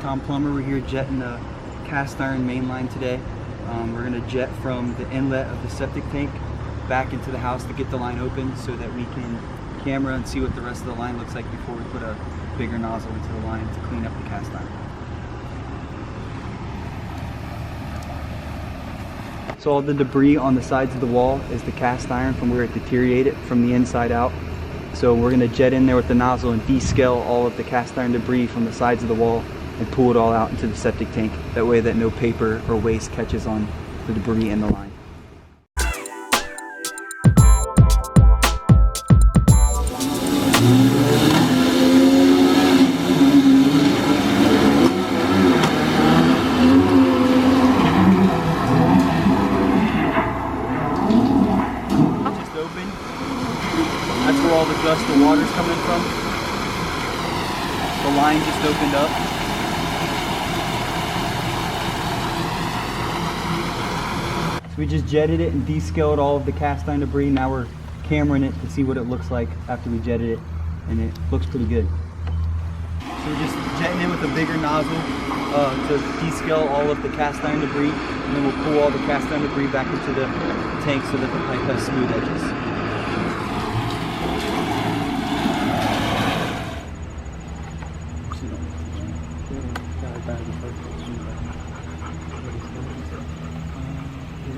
Tom Plumber. We're here jetting the cast iron main line today. We're going to jet from the inlet of the septic tank back into the house to get the line open so that we can camera and see what the rest of the line looks like before we put a bigger nozzle into the line to clean up the cast iron. So all the debris on the sides of the wall is the cast iron from where it deteriorated from the inside out. So we're going to jet in there with the nozzle and descale all of the cast iron debris from the sides of the wall and pull it all out into the septic tank. That way that no paper or waste catches on the debris in the line. Just open. That's where all the gust of water's coming from. The line just opened up. So we just jetted it and descaled all of the cast iron debris. Now we're cameraing it to see what it looks like after we jetted it, and it looks pretty good. So we're just jetting in with a bigger nozzle to descale all of the cast iron debris, and then we'll pull all the cast iron debris back into the tank so that the pipe has smooth edges.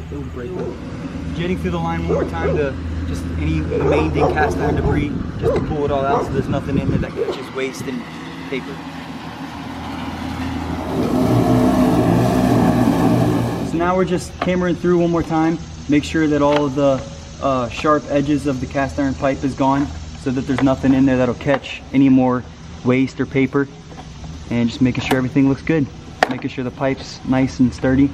It'll break up. Jetting through the line one more time to just any main dig cast iron debris, just to pull it all out so there's nothing in there that catches waste and paper. So now we're just cameraing through one more time, make sure that all of the sharp edges of the cast iron pipe is gone so that there's nothing in there that'll catch any more waste or paper, and just making sure everything looks good, making sure the pipe's nice and sturdy.